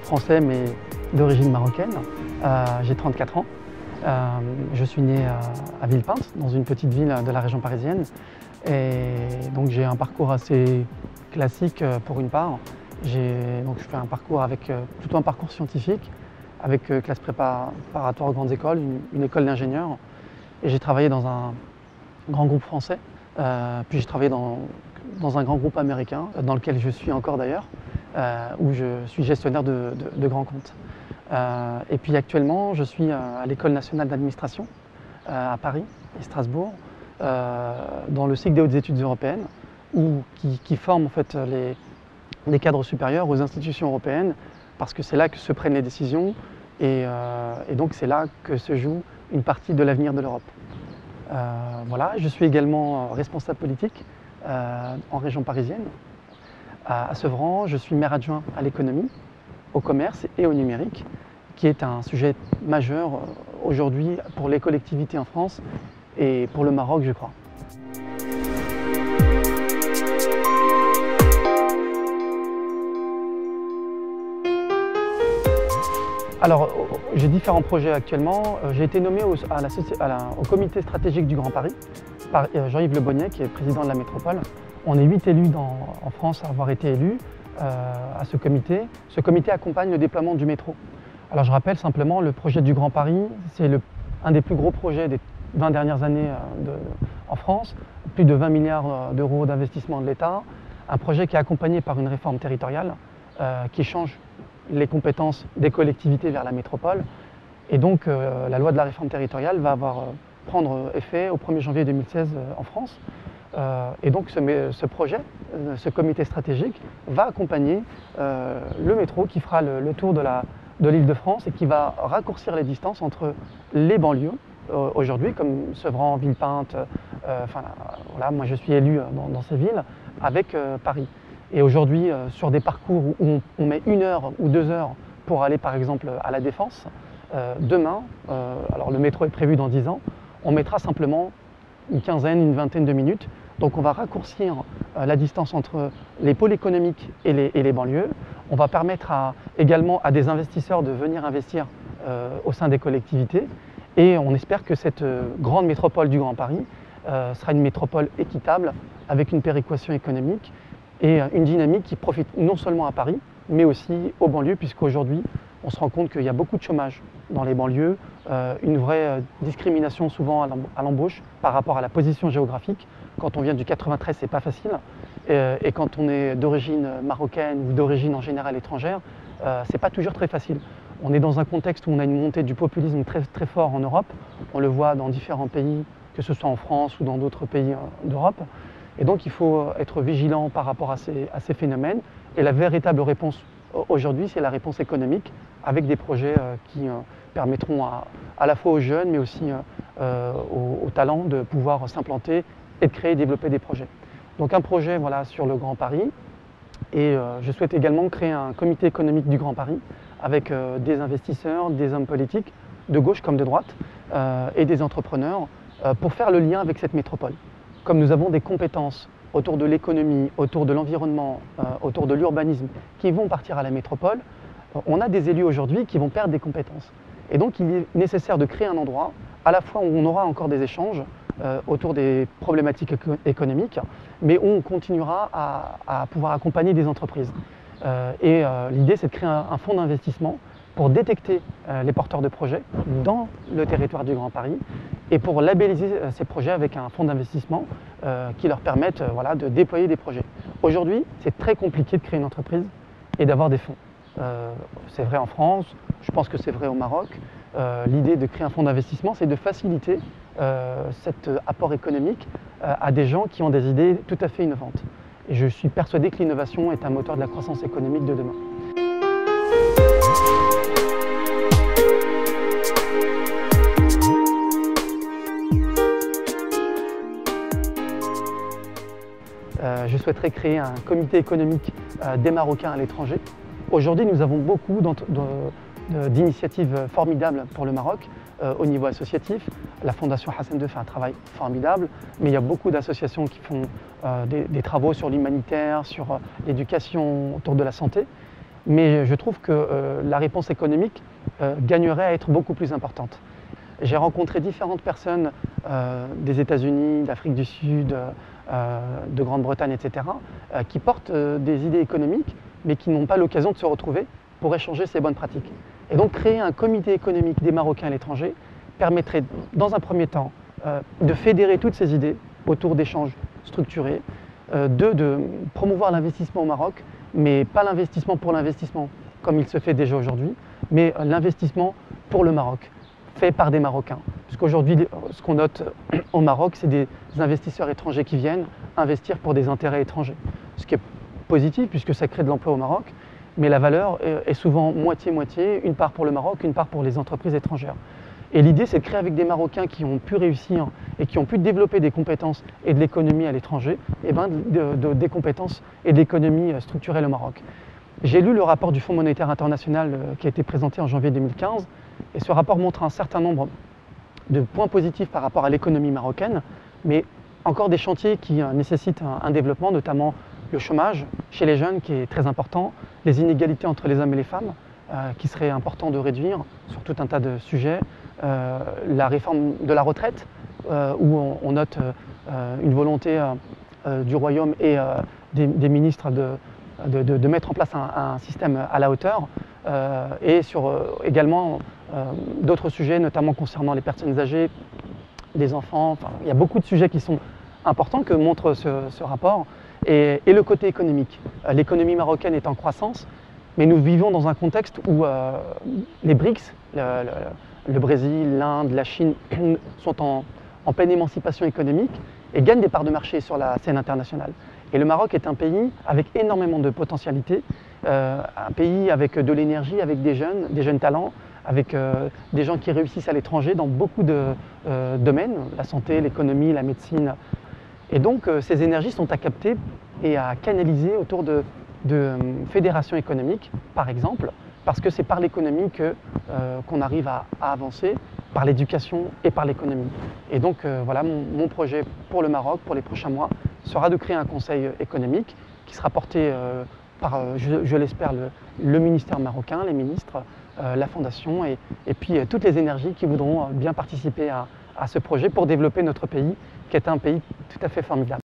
français mais d'origine marocaine. J'ai 34 ans. Je suis né à Villepinte, dans une petite ville de la région parisienne. Et donc j'ai un parcours assez classique pour une part. Donc je fais un parcours avec plutôt un parcours scientifique, avec classe préparatoire aux grandes écoles, une école d'ingénieurs. Et j'ai travaillé dans un grand groupe français, puis j'ai travaillé dans un grand groupe américain, dans lequel je suis encore d'ailleurs, où je suis gestionnaire de grands comptes. Et puis actuellement, je suis à l'École nationale d'administration à Paris et Strasbourg, dans le cycle des hautes études européennes, qui forme en fait les cadres supérieurs aux institutions européennes, parce que c'est là que se prennent les décisions et donc c'est là que se joue une partie de l'avenir de l'Europe. Voilà, je suis également responsable politique en région parisienne. À Sevran, je suis maire adjoint à l'économie, au commerce et au numérique, qui est un sujet majeur aujourd'hui pour les collectivités en France et pour le Maroc, je crois. Alors, j'ai différents projets actuellement. J'ai été nommé au comité stratégique du Grand Paris par Jean-Yves Le Bonnier, qui est président de la métropole. On est 8 élus en France à avoir été élus à ce comité. Ce comité accompagne le déploiement du métro. Alors je rappelle simplement, le projet du Grand Paris, c'est un des plus gros projets des 20 dernières années en France, plus de 20 milliards d'euros d'investissement de l'État, un projet qui est accompagné par une réforme territoriale qui change les compétences des collectivités vers la métropole. Et donc la loi de la réforme territoriale va prendre effet au 1er janvier 2016 en France. Et donc ce projet, ce comité stratégique, va accompagner le métro qui fera le tour de l'Île-de-France et qui va raccourcir les distances entre les banlieues, aujourd'hui, comme Sevran, Villepinte, voilà, moi je suis élu dans ces villes, avec Paris. Et aujourd'hui, sur des parcours où on met 1 heure ou 2 heures pour aller par exemple à la Défense, demain, alors le métro est prévu dans 10 ans, on mettra simplement une quinzaine, une vingtaine de minutes. Donc on va raccourcir la distance entre les pôles économiques et les banlieues. On va permettre également à des investisseurs de venir investir au sein des collectivités. Et on espère que cette grande métropole du Grand Paris sera une métropole équitable, avec une péréquation économique et une dynamique qui profite non seulement à Paris, mais aussi aux banlieues, puisqu'aujourd'hui, on se rend compte qu'il y a beaucoup de chômage dans les banlieues, une vraie discrimination souvent à l'embauche par rapport à la position géographique. Quand on vient du 93, c'est pas facile. Et quand on est d'origine marocaine ou d'origine en général étrangère, c'est pas toujours très facile. On est dans un contexte où on a une montée du populisme très, très fort en Europe. On le voit dans différents pays, que ce soit en France ou dans d'autres pays d'Europe. Et donc il faut être vigilant par rapport à ces phénomènes. Et la véritable réponse aujourd'hui, c'est la réponse économique, avec des projets qui permettront à la fois aux jeunes, mais aussi aux talents de pouvoir s'implanter et de créer et développer des projets. Donc un projet voilà, sur le Grand Paris. Et je souhaite également créer un comité économique du Grand Paris avec des investisseurs, des hommes politiques, de gauche comme de droite, et des entrepreneurs, pour faire le lien avec cette métropole. Comme nous avons des compétences autour de l'économie, autour de l'environnement, autour de l'urbanisme, qui vont partir à la métropole, on a des élus aujourd'hui qui vont perdre des compétences. Et donc il est nécessaire de créer un endroit, à la fois où on aura encore des échanges autour des problématiques économiques, mais où on continuera à pouvoir accompagner des entreprises. L'idée, c'est de créer un fonds d'investissement pour détecter les porteurs de projets dans le territoire du Grand Paris et pour labelliser ces projets avec un fonds d'investissement qui leur permette voilà, de déployer des projets. Aujourd'hui, c'est très compliqué de créer une entreprise et d'avoir des fonds. C'est vrai en France, je pense que c'est vrai au Maroc. L'idée de créer un fonds d'investissement, c'est de faciliter cet apport économique à des gens qui ont des idées tout à fait innovantes. Et je suis persuadé que l'innovation est un moteur de la croissance économique de demain. Je souhaiterais créer un comité économique des Marocains à l'étranger. Aujourd'hui, nous avons beaucoup d'initiatives formidables pour le Maroc au niveau associatif. La Fondation Hassan II fait un travail formidable, mais il y a beaucoup d'associations qui font des travaux sur l'humanitaire, sur l'éducation, autour de la santé. mais je trouve que la réponse économique gagnerait à être beaucoup plus importante. J'ai rencontré différentes personnes des États-Unis, d'Afrique du Sud, de Grande-Bretagne, etc., qui portent des idées économiques, mais qui n'ont pas l'occasion de se retrouver pour échanger ces bonnes pratiques. Et donc créer un comité économique des Marocains à l'étranger permettrait, dans un premier temps, de fédérer toutes ces idées autour d'échanges structurés, de promouvoir l'investissement au Maroc, mais pas l'investissement pour l'investissement, comme il se fait déjà aujourd'hui, mais l'investissement pour le Maroc, fait par des Marocains. Puisqu'aujourd'hui, ce qu'on note au Maroc, c'est des investisseurs étrangers qui viennent investir pour des intérêts étrangers. Ce qui est positif, puisque ça crée de l'emploi au Maroc, mais la valeur est souvent moitié-moitié, une part pour le Maroc, une part pour les entreprises étrangères. Et l'idée, c'est de créer avec des Marocains qui ont pu réussir et qui ont pu développer des compétences et de l'économie à l'étranger, des compétences et de l'économie structurelle au Maroc. J'ai lu le rapport du Fonds monétaire international qui a été présenté en janvier 2015, et ce rapport montre un certain nombre de points positifs par rapport à l'économie marocaine, mais encore des chantiers qui nécessitent un développement, notamment le chômage chez les jeunes qui est très important, les inégalités entre les hommes et les femmes qui serait important de réduire sur tout un tas de sujets, la réforme de la retraite où on note une volonté du Royaume et des ministres de mettre en place un système à la hauteur et sur également d'autres sujets, notamment concernant les personnes âgées, les enfants. Enfin, il y a beaucoup de sujets qui sont importants que montre ce rapport. Et le côté économique. L'économie marocaine est en croissance, mais nous vivons dans un contexte où les BRICS, le Brésil, l'Inde, la Chine, sont en pleine émancipation économique et gagnent des parts de marché sur la scène internationale. Et le Maroc est un pays avec énormément de potentialités, un pays avec de l'énergie, avec des jeunes talents, avec des gens qui réussissent à l'étranger dans beaucoup de domaines, la santé, l'économie, la médecine. Et donc ces énergies sont à capter et à canaliser autour de fédérations économiques, par exemple, parce que c'est par l'économie qu'on arrive à avancer, par l'éducation et par l'économie. Et donc voilà, mon projet pour le Maroc, pour les prochains mois, sera de créer un conseil économique qui sera porté par, je l'espère, le ministère marocain, les ministres, la fondation et puis toutes les énergies qui voudront bien participer à ce projet pour développer notre pays, qui est un pays tout à fait formidable.